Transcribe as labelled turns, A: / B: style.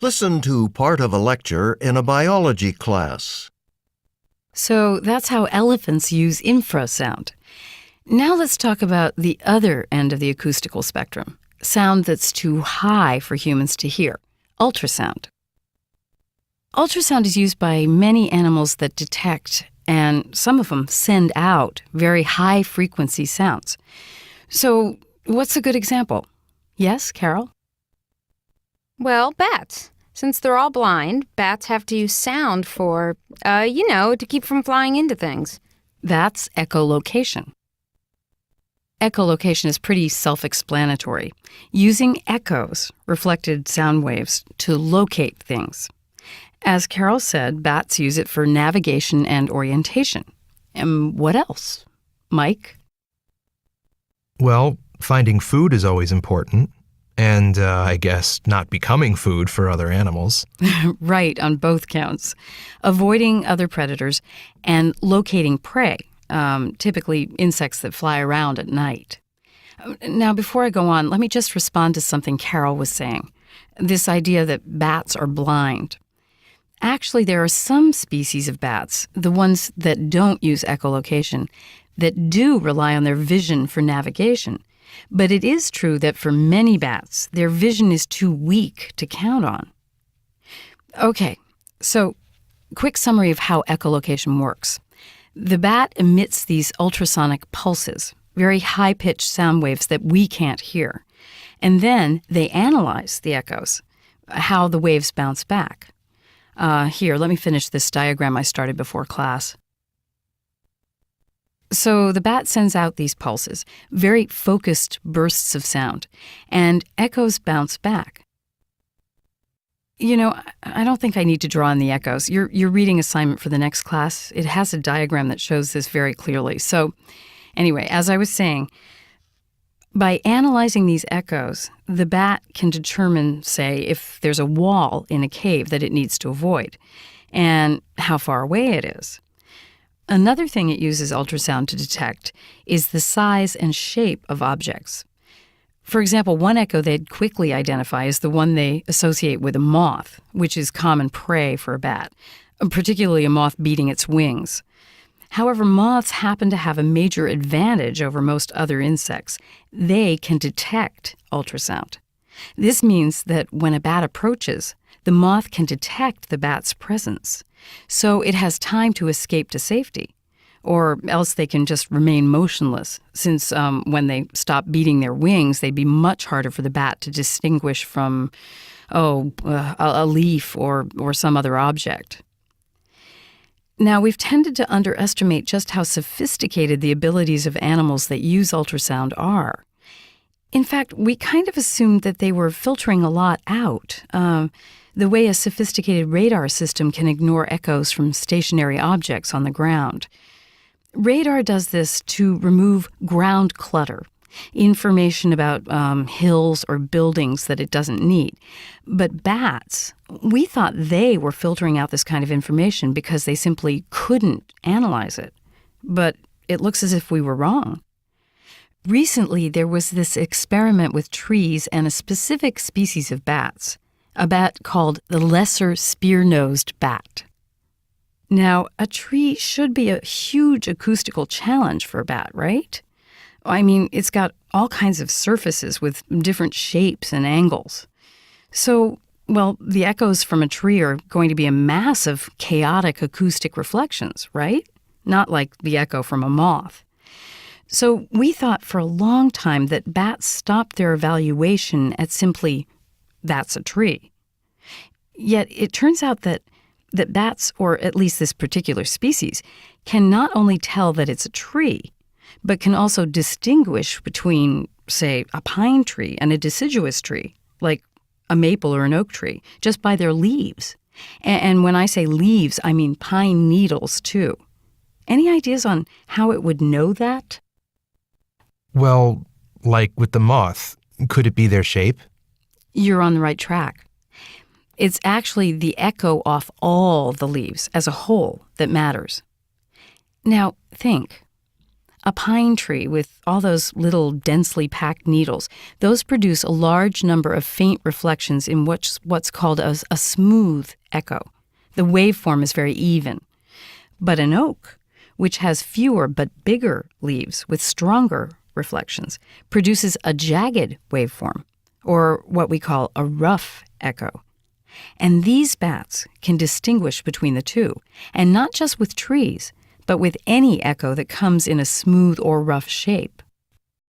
A: Listen to part of a lecture in a biology class.
B: So that's how elephants use infrasound. Now let's talk about the other end of the acoustical spectrum, sound that's too high for humans to hear, ultrasound. Ultrasound is used by many animals that detect, and some of them send out, very high-frequency sounds. So what's a good example? Yes, Carol?
C: Well, bats. Since they're all blind, bats have to use sound for, to keep from flying into things.
B: That's echolocation. Echolocation is pretty self-explanatory, using echoes, reflected sound waves, to locate things. As Carol said, bats use it for navigation and orientation. And what else? Mike?
D: Well, finding food is always important. And, I guess, not becoming food for other animals.
B: Right, on both counts. Avoiding other predators and locating prey, typically insects that fly around at night. Now, before I go on, let me just respond to something Carol was saying. This idea that bats are blind. Actually, there are some species of bats, the ones that don't use echolocation, that do rely on their vision for navigation. But it is true that for many bats, their vision is too weak to count on. Okay, so quick summary of how echolocation works. The bat emits these ultrasonic pulses, very high-pitched sound waves that we can't hear. And then they analyze the echoes, how the waves bounce back. Here, let me finish this diagram I started before class. So the bat sends out these pulses, very focused bursts of sound, and echoes bounce back. You know, I don't think I need to draw on the echoes. Your reading assignment for the next class, it has a diagram that shows this very clearly. So anyway, as I was saying, by analyzing these echoes, the bat can determine, say, if there's a wall in a cave that it needs to avoid, and how far away it is. Another thing it uses ultrasound to detect is the size and shape of objects. For example, one echo they'd quickly identify is the one they associate with a moth, which is common prey for a bat, particularly a moth beating its wings. However, moths happen to have a major advantage over most other insects. They can detect ultrasound. This means that when a bat approaches, the moth can detect the bat's presence, so it has time to escape to safety, or else they can just remain motionless, since when they stop beating their wings, they'd be much harder for the bat to distinguish from, a leaf or some other object. Now, we've tended to underestimate just how sophisticated the abilities of animals that use ultrasound are. In fact, we kind of assumed that they were filtering a lot out, the way a sophisticated radar system can ignore echoes from stationary objects on the ground. Radar does this to remove ground clutter, information about hills or buildings that it doesn't need. But bats, we thought they were filtering out this kind of information because they simply couldn't analyze it. But it looks as if we were wrong. Recently, there was this experiment with trees and a specific species of bats, a bat called the lesser spear-nosed bat. Now, a tree should be a huge acoustical challenge for a bat, right? I mean, it's got all kinds of surfaces with different shapes and angles. So, well, the echoes from a tree are going to be a mass of chaotic acoustic reflections, right? Not like the echo from a moth. So we thought for a long time that bats stopped their evaluation at simply, that's a tree. Yet it turns out that bats, or at least this particular species, can not only tell that it's a tree, but can also distinguish between, say, a pine tree and a deciduous tree, like a maple or an oak tree, just by their leaves. And when I say leaves, I mean pine needles, too. Any ideas on how it would know that?
D: Well, like with the moth, could it be their shape?
B: You're on the right track. It's actually the echo off all the leaves as a whole that matters. Now, think. A pine tree with all those little densely packed needles, those produce a large number of faint reflections in what's called a smooth echo. The waveform is very even. But an oak, which has fewer but bigger leaves with stronger reflections, produces a jagged waveform, or what we call a rough echo. And these bats can distinguish between the two, and not just with trees, but with any echo that comes in a smooth or rough shape.